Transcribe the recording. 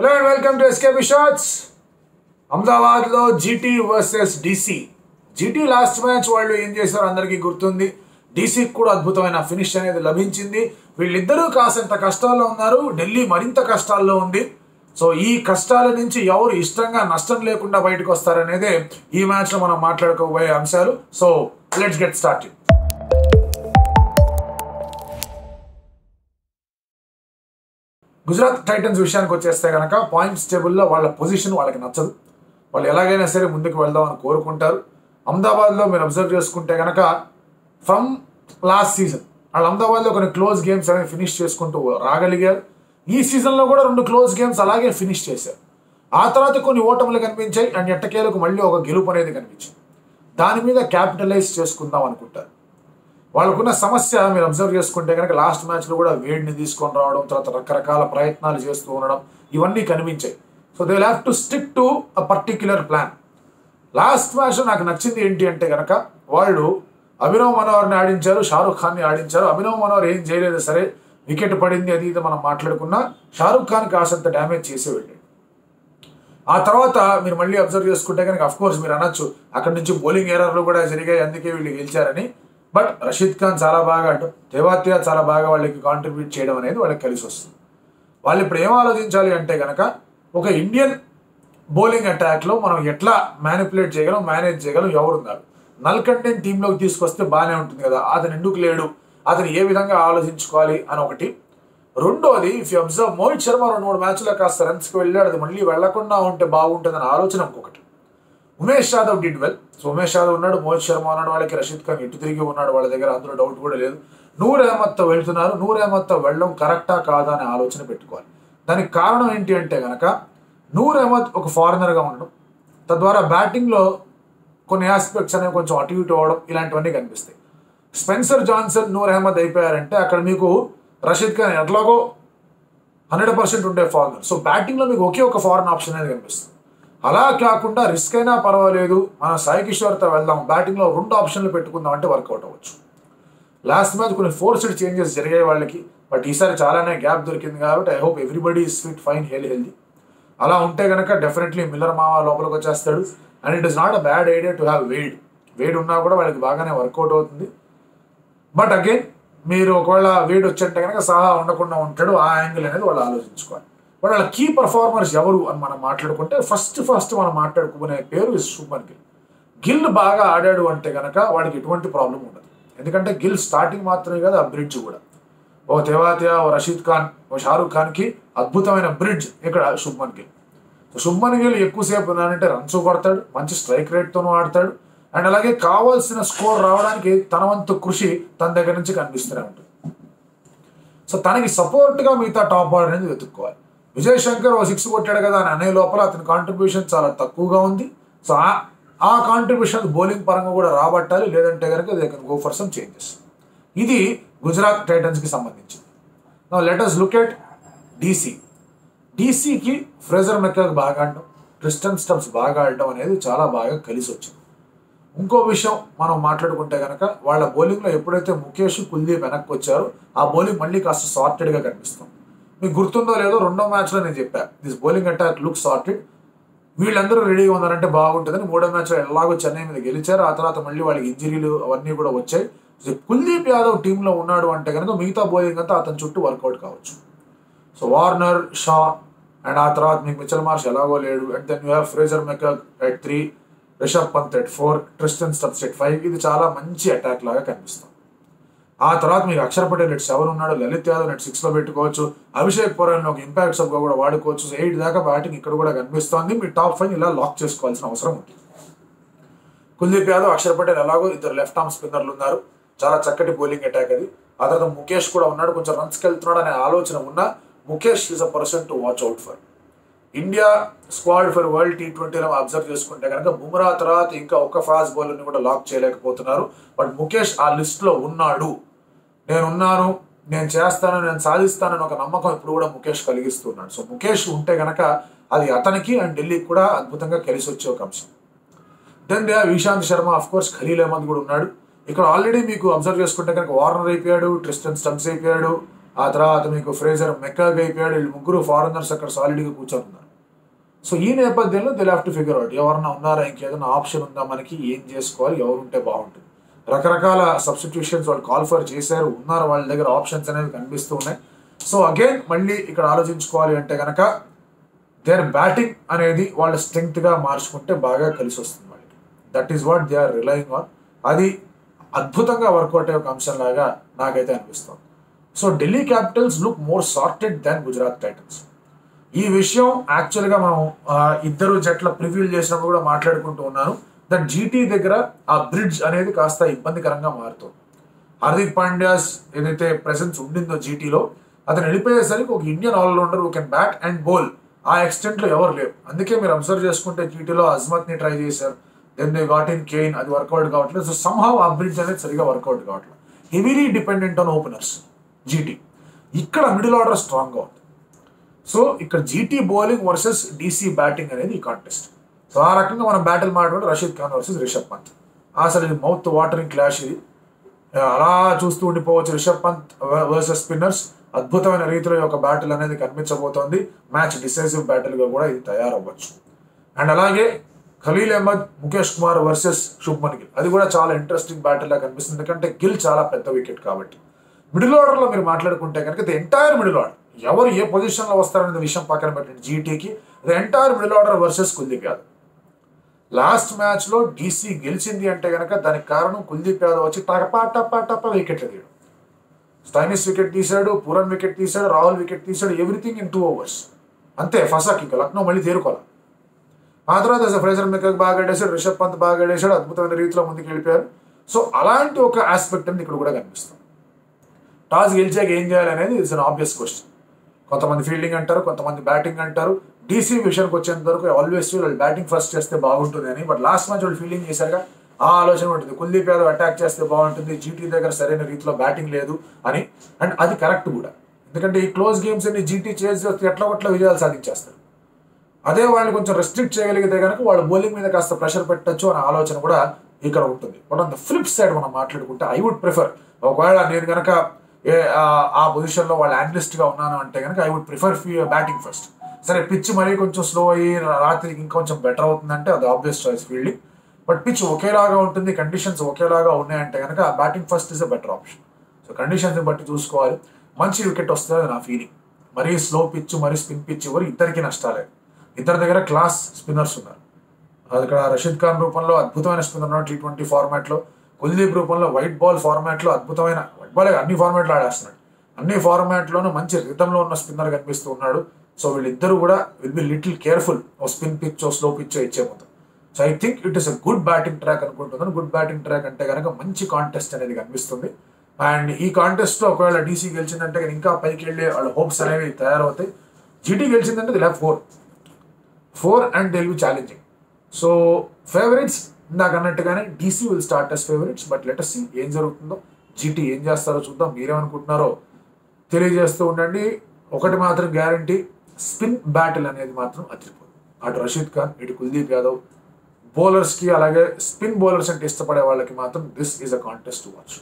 Hello and welcome to SKB Shots. అహ్మదాబాద్లో GT versus DC. GT last match వాళ్ళు ఏం చేశారో అందరికీ గుర్తుంది. డీసీకి కూడా అద్భుతమైన ఫినిష్ అనేది లభించింది. వీళ్ళిద్దరూ కాసంత కష్టాల్లో ఉన్నారు, ఢిల్లీ మరింత కష్టాల్లో ఉంది. సో ఈ కష్టాల నుంచి ఎవరు ఇష్టంగా నష్టం లేకుండా బయటకు వస్తారనేదే ఈ మ్యాచ్లో మనం మాట్లాడుకోబోయే అంశాలు. So let's get started. Gujarat Titans విషయానికి వచ్చేస్తే కనుక పాయింట్స్ టేబుల్లో వాళ్ళ పొజిషన్ వాళ్ళకి నచ్చదు. వాళ్ళు ఎలాగైనా సరే ముందుకు వెళ్దామని కోరుకుంటారు. అహ్మదాబాద్లో మీరు అబ్జర్వ్ చేసుకుంటే కనుక ఫ్రమ్ లాస్ట్ సీజన్ వాళ్ళు అహ్మదాబాద్లో కొన్ని క్లోజ్ గేమ్స్ అనేవి ఫినిష్ చేసుకుంటూ రాగలిగారు. ఈ సీజన్లో కూడా 2 క్లోజ్ గేమ్స్ అలాగే ఫినిష్ చేశారు. ఆ తర్వాత కొన్ని ఓటములు కనిపించాయి అండ్ ఎట్టకేలకు మళ్ళీ ఒక గెలుపు అనేది కనిపించింది. దాని మీద క్యాపిటలైజ్ చేసుకుందాం అనుకుంటారు. వాళ్ళకున్న సమస్య మీరు అబ్జర్వ్ చేసుకుంటే కనుక లాస్ట్ మ్యాచ్లో కూడా వేడిని తీసుకొని రావడం, తర్వాత రకరకాల ప్రయత్నాలు చేస్తూ ఉండడం, ఇవన్నీ కనిపించాయి. So they will have to stick to a particular plan. Last మ్యాచ్లో నాకు నచ్చింది ఏంటి అంటే కనుక వాళ్ళు అభినవ్ మనోహర్ని ఆడించారు, షారుఖ్ ఖాన్ని ఆడించారు. అభినవ్ మనోహర్ ఏం చేయలేదు, సరే వికెట్ పడింది అది ఇది మనం మాట్లాడుకున్నా, షారుఖ్ ఖాన్ కాసంత డ్యామేజ్ చేసి వెళ్ళాడు. ఆ తర్వాత మీరు మళ్ళీ అబ్జర్వ్ చేసుకుంటే కనుక అఫ్కోర్స్ మీరు అనొచ్చు అక్కడి నుంచి బౌలింగ్ ఎర్రర్లు కూడా జరిగాయి, అందుకే వీళ్ళు గెలిచారని. బట్ రషీద్ ఖాన్ చాలా బాగా ఆడటం, తెవాతియా చాలా బాగా వాళ్ళకి కాంట్రిబ్యూట్ చేయడం అనేది వాళ్ళకి కలిసి వస్తుంది. వాళ్ళు ఇప్పుడు ఏం ఆలోచించాలి అంటే కనుక ఒక ఇండియన్ బౌలింగ్ అటాక్లో మనం ఎట్లా మ్యానిపులేట్ చేయగలం, మేనేజ్ చేయగలం, ఎవరున్నారు. నల్కంటెన్ టీంలోకి తీసుకొస్తే బాగానే ఉంటుంది కదా, అతను ఎందుకు లేడు, అతను ఏ విధంగా ఆలోచించుకోవాలి అని ఒకటి. రెండోది if you observe Mohit Sharma 2-3 మ్యాచ్లో కాస్త రన్స్కి వెళ్ళాడు, అది మళ్ళీ వెళ్లకుండా ఉంటే బాగుంటుందని ఆలోచన ఇంకొకటి. Umesh Yadav did well. So Umesh Yadav ఉన్నాడు, మోహిత్ శర్మ ఉన్నాడు, వాళ్ళకి రషీద్ ఖాన్ ఎటు తిరిగి ఉన్నాడు వాళ్ళ దగ్గర, అందులో డౌట్ కూడా లేదు. నూర్ అహ్మద్తో వెళ్తున్నారు, నూర్ అహ్మద్తో వెళ్ళడం కరెక్టా కాదా అనే ఆలోచన పెట్టుకోవాలి. దానికి కారణం ఏంటి అంటే కనుక నూర్ అహ్మద్ ఒక ఫారినర్గా ఉండడం, తద్వారా బ్యాటింగ్లో కొన్ని ఆస్పెక్ట్స్ అనేవి కొంచెం అటు ఇటు అవ్వడం, ఇలాంటివన్నీ కనిపిస్తాయి. స్పెన్సర్ జాన్సన్, నూర్ అహ్మద్ అయిపోయారంటే అక్కడ మీకు రషీద్ ఖాన్ ఎట్లాగో 100% ఉండే ఫారినర్. సో బ్యాటింగ్లో మీకు ఒకే ఒక ఫారిన్ ఆప్షన్ అనేది కనిపిస్తుంది. అలా కాకుండా రిస్క్ అయినా పర్వాలేదు, మనం సాయి కిషోర్తో వెళ్దాం, బ్యాటింగ్లో 2 ఆప్షన్లు పెట్టుకుందాం అంటే వర్కౌట్ అవ్వచ్చు. లాస్ట్ మ్యాచ్ కొన్ని ఫోర్స్డ్ చేంజెస్ జరిగాయి వాళ్ళకి, బట్ ఈసారి చాలానే గ్యాప్ దొరికింది కాబట్టి I hope everybody is fit, fine, healthy. అలా ఉంటే కనుక డెఫినెట్లీ మిల్లర్ మామ లోపలికి వచ్చేస్తాడు. And it is not a bad idea to have Wade ఉన్నా కూడా వాళ్ళకి బాగానే వర్కౌట్ అవుతుంది. బట్ అగైన్ మీరు ఒకవేళ వేడ్ వచ్చంటే కనుక సహా ఉండకుండా ఉంటాడు, ఆ యాంగిల్ అనేది వాళ్ళు ఆలోచించుకోవాలి. బట్ వాళ్ళ కీ పర్ఫార్మర్స్ ఎవరు అని మనం మాట్లాడుకుంటే ఫస్ట్ మనం మాట్లాడుకునే పేరు శుభ్మన్ గిల్. గిల్ బాగా ఆడాడు అంటే కనుక వాడికి ఎటువంటి ప్రాబ్లం ఉండదు. ఎందుకంటే గిల్ స్టార్టింగ్ మాత్రమే కాదు, ఆ బ్రిడ్జ్ కూడా. ఓ తెవాతియా, ఓ రషీద్ ఖాన్, ఓ షారుఖ్ ఖాన్కి అద్భుతమైన బ్రిడ్జ్ ఇక్కడ శుభ్మన్ గిల్. శుభ్మన్ గిల్ ఎక్కువసేపు ఉన్నాడంటే రన్స్ కొడతాడు, మంచి స్ట్రైక్ రేట్తోనూ ఆడతాడు. అండ్ అలాగే కావాల్సిన స్కోర్ రావడానికి తన వంతు కృషి తన దగ్గర నుంచి కనిపిస్తూనే ఉంటుంది. సో తనకి సపోర్ట్గా మిగతా టాప్ ఆర్డర్ అనేది వెతుక్కోవాలి. విజయ్ శంకర్ ఓ 6 కొట్టాడు కదా అని అనే లోపల అతని కాంట్రిబ్యూషన్ చాలా తక్కువగా ఉంది. సో ఆ కాంట్రిబ్యూషన్ బౌలింగ్ పరంగా కూడా రాబట్టాలి, లేదంటే కనుక they can go for some changes. ఇది గుజరాత్ టైటన్స్కి సంబంధించింది. Now let us look at DC. డీసీకి ఫ్రేజర్ మెక్కాక్ బాగా ఆడడం, ట్రిస్టన్ స్టబ్స్ బాగా ఆడడం అనేది చాలా బాగా కలిసి వచ్చింది. ఇంకో విషయం మనం మాట్లాడుకుంటే కనుక వాళ్ళ బౌలింగ్లో ఎప్పుడైతే ముఖేష్, కుల్దీప్ వెనక్కి వచ్చారో ఆ బౌలింగ్ మళ్ళీ కాస్త సార్టెడ్గా కనిపిస్తుంది. మీకు గుర్తుందో లేదో 2వ మ్యాచ్లో నేను చెప్పాను, this bowling attack look sorted, వీళ్ళందరూ రెడీగా ఉన్నారంటే బాగుంటుందని. 3వ మ్యాచ్లో ఎలాగో చెన్నై మీద గెలిచారు, ఆ తర్వాత మళ్ళీ వాళ్ళకి ఇంజరీలు అవన్నీ కూడా వచ్చాయి. కుల్దీప్ యాదవ్ టీంలో ఉన్నాడు అంటే కనుక మిగతా బౌలింగ్ అంతా అతని చుట్టూ వర్కౌట్ కావచ్చు. సో వార్నర్, షా అండ్ ఆ తర్వాత మీకు మిచెల్ మార్ష్ ఎలాగో లేడు. And then you have Fraser McGurk at 3, Rishabh Pant at 4, Tristan Stubbs at 5. ఇది చాలా మంచి అటాక్ లాగా కనిపిస్తుంది. ఆ తర్వాత మీకు అక్షర్ పటేల్ at 7 ఉన్నాడు, లలిత్ యాదవ్ at 6లో పెట్టుకోవచ్చు, అభిషేక్ పురాన్ని ఒక ఇంపాక్ట్ సబ్గా కూడా వాడుకోవచ్చు. 8 దాకా బ్యాటింగ్ ఇక్కడ కూడా కనిపిస్తోంది. మీ టాప్ 5 ఇలా లాక్ చేసుకోవాల్సిన అవసరం ఉంటుంది. కుల్దీప్ యాదవ్, అక్షర్ పటేల్ ఎలాగో ఇద్దరు లెఫ్ట్ ఆర్మ్ స్పిన్నర్లు ఉన్నారు, చాలా చక్కటి బౌలింగ్ అటాక్ అది. ఆ తర్వాత ముఖేష్ కూడా ఉన్నాడు, కొంచెం రన్స్కి వెళ్తున్నాడు అనే ఆలోచన ఉన్నా Mukesh is a person to watch out for. India squad for world T20లో అబ్జర్వ్ చేసుకుంటే కనుక బుమ్రా తర్వాత ఇంకా ఒక ఫాస్ట్ బౌలర్ని కూడా లాక్ చేయలేకపోతున్నారు. బట్ ముఖేష్ ఆ లిస్ట్లో ఉన్నాడు. నేనున్నాను, నేను చేస్తాను, నేను సాధిస్తానని ఒక నమ్మకం ఇప్పుడు కూడా ముఖేష్ కలిగిస్తున్నాడు. సో ముఖేష్ ఉంటే కనుక అది అతనికి అండ్ ఢిల్లీకి కూడా అద్భుతంగా కలిసి వచ్చే ఒక అంశం. Then they have Ishant Sharma, of course Khaleel Ahmed కూడా ఉన్నాడు. ఇక్కడ ఆల్రెడీ మీకు అబ్జర్వ్ చేసుకుంటే కనుక వార్నర్ అయిపోయాడు, ట్రిస్టన్ స్టబ్స్ అయిపోయాడు, ఆ తర్వాత మీకు ఫ్రేజర్ మెక్కాగ్ అయిపోయాడు. వీళ్ళు ముగ్గురు ఫారినర్స్ అక్కడ సాలిడ్గా కూర్చోతున్నారు. సో ఈ నేపథ్యంలో they have to figure out ఎవరన్నా ఉన్నారా, ఇంకేదైనా ఆప్షన్ ఉందా, మనకి ఏం చేసుకోవాలి, ఎవరు ఉంటే బాగుంటుంది. రకరకాల సబ్స్టిట్యూషన్స్ వాళ్ళు కాల్ఫర్ చేశారు, ఉన్నారు, వాళ్ళ దగ్గర ఆప్షన్స్ అనేవి కనిపిస్తూ ఉన్నాయి. సో అగైన్ మళ్ళీ ఇక్కడ ఆలోచించుకోవాలి అంటే కనుక దేర్ బ్యాటింగ్ అనేది వాళ్ళ స్ట్రెంగ్త్గా మార్చుకుంటే బాగా కలిసి వస్తుంది వాళ్ళకి. That is what they are relying on. అది అద్భుతంగా వర్కౌట్ అయ్యే ఒక అంశం లాగా నాకైతే అనిపిస్తుంది. So Delhi Capitals look more sorted than Gujarat Titans. ఈ విషయం యాక్చువల్గా మనం ఇద్దరు జట్ల ప్రివ్యూలు చేసినప్పుడు కూడా మాట్లాడుకుంటూ ఉన్నాను. దట్ జీటీ దగ్గర ఆ బ్రిడ్జ్ అనేది కాస్త ఇబ్బందికరంగా మారుతుంది. హార్దిక్ పాండ్యాస్ ఏదైతే ప్రెసెన్స్ ఉండిందో జీటీలో, అతను వెళ్ళిపోయేసరికి ఒక Indian allrounder who can bat and bowl ఆ ఎక్స్టెంట్లో ఎవరు లేరు. అందుకే మీరు అబ్జర్వ్ చేసుకుంటే జీటీలో అజ్మత్ని ట్రై చేశారు, then they got in Kane, అది వర్కౌట్ కావట్లేదు. సో సమ్హౌ ఆ బ్రిడ్జ్ అనేది సరిగా వర్కౌట్ కావట్లేదు. Heavily dependent on openers GT. ఇక్కడ మిడిల్ ఆర్డర్ స్ట్రాంగ్గా ఉంది. సో ఇక్కడ GT bowling versus DC batting అనేది ఈ కాంటెస్ట్. సో ఆ రకంగా మనం బ్యాటిల్ మాట్లాడు రషీద్ ఖాన్ వర్సెస్ రిషబ్ పంత్. అసలు ఇది మౌత్ వాటరింగ్ క్లాష్. ఇది అలా చూస్తూ ఉండిపోవచ్చు. రిషబ్ పంత్ వర్సెస్ స్పిన్నర్స్ అద్భుతమైన రీతిలో ఒక బ్యాటిల్ అనేది కనిపించబోతోంది. మ్యాచ్ డిసైసివ్ బ్యాటిల్గా కూడా ఇది తయారవ్వచ్చు. అండ్ అలాగే ఖలీల్ అహ్మద్ ముఖేష్ కుమార్ వర్సెస్ శుభ్మన్ గిల్, అది కూడా చాలా ఇంట్రెస్టింగ్ బ్యాటిల్ లా కనిపిస్తుంది. ఎందుకంటే గిల్ చాలా పెద్ద వికెట్ కాబట్టి. మిడిల్ ఆర్డర్లో మీరు మాట్లాడుకుంటే కనుక ది ఎంటైర్ మిడిల్ ఆర్డర్ ఎవరు ఏ పొజిషన్లో వస్తారనే విషయం పక్కన పెట్టండి. జీటీకి the entire middle order versus Kuldeep Yadav. Last మ్యాచ్లో డీసీ గెలిచింది అంటే కనుక దానికి కారణం కుల్దీప్ యాదవ్ వచ్చి టపా టపా టపా వికెట్లు తీయడం. స్టైనిస్ వికెట్ తీశాడు, పూరన్ వికెట్ తీశాడు, రాహుల్ వికెట్ తీశాడు, ఎవ్రీథింగ్ ఇన్ 2 overs. అంతే ఫసాక్. ఇంకా లక్నో మళ్ళీ తేరుకోవాలి. ఆ తర్వాత ఫ్రేజర్ మెక్కాగ్ బాగా ఆడేశాడు, రిషబ్ పంత్ బాగా ఆడేశాడు, అద్భుతమైన రీతిలో ముందుకు వెళ్ళిపోయారు. సో అలాంటి ఒక ఆస్పెక్ట్ అనేది ఇక్కడ కూడా కనిపిస్తుంది. టాస్ గెలిచాక ఏం చేయాలి అనేది ఇట్స్ అన్ ఆబ్వియస్ క్వశ్చన్. కొంతమంది ఫీల్డింగ్ అంటారు, కొంతమంది బ్యాటింగ్ అంటారు. డీసీ విషయానికి వచ్చేంత వరకు ఆల్వేస్ వాళ్ళు బ్యాటింగ్ ఫస్ట్ చేస్తే బాగుంటుంది అని. బట్ లాస్ట్ మ్యాచ్ వాళ్ళు ఫీల్డింగ్ చేశారుగా, ఆ ఆలోచన ఉంటుంది. కుల్దీప్ యాదవ్ అటాక్ చేస్తే బాగుంటుంది, జీటీ దగ్గర సరైన రీతిలో బ్యాటింగ్ లేదు అని. అండ్ అది కరెక్ట్ కూడా. ఎందుకంటే ఈ క్లోజ్ గేమ్స్ అన్ని జీటీ చేసి ఎట్లా కొట్లా విజయాలు సాధించేస్తారు. అదే వాళ్ళని కొంచెం రెస్ట్రిక్ట్ చేయగలిగితే కనుక వాళ్ళు బౌలింగ్ మీద కాస్త ప్రెషర్ పెట్టచ్చు అనే ఆలోచన కూడా ఇక్కడ ఉంటుంది. But on the flip side మనం మాట్లాడుకుంటే ఐ వుడ్ ప్రిఫర్, ఒకవేళ నేను కనుక ఆ పొజిషన్లో వాళ్ళ అనలిస్ట్గా ఉన్నాను అంటే కనుక I would prefer batting first. సరే పిచ్ మరీ కొంచెం స్లో అయ్యి రాత్రికి ఇంకొంచెం బెటర్ అవుతుందంటే అది obvious choice fielding. But pitch ఒకేలాగా ఉంటుంది, కండిషన్స్ ఒకేలాగా ఉన్నాయంటే కనుక batting first is a better option. So conditions బట్టి చూసుకోవాలి. మంచి వికెట్ వస్తుంది నా ఫీలింగ్. మరీ స్లో పిచ్, మరీ స్పిన్ పిచ్ ఎవరు ఇద్దరికి నష్టాలే. ఇద్దరి దగ్గర క్లాస్ స్పిన్నర్స్ ఉన్నారు. ఇక్కడ రషీద్ ఖాన్ రూపంలో అద్భుతమైన స్పిన్నర్ ఉన్నాడు T20 ఫార్మాట్లో. కుల్దీప్ రూపంలో వైట్ బాల్ ఫార్మాట్లో అద్భుతమైన, వైట్ బాల్ అన్ని ఫార్మాట్లో ఆడేస్తున్నాడు. అన్ని ఫార్మాట్లోనూ మంచి రిథంలో ఉన్న స్పిన్నర్ కనిపిస్తూ ఉన్నాడు. సో వీళ్ళిద్దరూ కూడా విల్ బి లిటిల్ కేర్ఫుల్ ఓ స్పిన్ పిచ్ ఓ స్లో పిచ్ ఇచ్చే ముందు. So I think it is a good batting track అనుకుంటున్నాను. గుడ్ బ్యాటింగ్ ట్రాక్ అంటే కనుక మంచి కాంటెస్ట్ అనేది కనిపిస్తుంది. అండ్ ఈ కాంటెస్ట్లో ఒకవేళ డీసీ గెలిచిందంటే ఇంకా పైకి వెళ్ళి వాళ్ళ హోప్స్ అనేవి తయారవుతాయి. జీటీ గెలిచిందంటే they have 4 and they will be challenging. So favourites ఇందాక అన్నట్టుగానే DC will start as favourites. But let us see ఏం జరుగుతుందో, జీటీ ఏం చేస్తారో చూద్దాం. మీరేమనుకుంటున్నారో తెలియజేస్తూ ఉండండి. ఒకటి మాత్రం గ్యారంటీ, స్పిన్ బ్యాటిల్ అనేది మాత్రం అదిరిపోదు. అటు రషీద్ ఖాన్, ఇటు కుల్దీప్ యాదవ్ బౌలర్స్కి, అలాగే స్పిన్ బౌలర్స్ అంటే ఇష్టపడే వాళ్ళకి మాత్రం this is a contest to watch.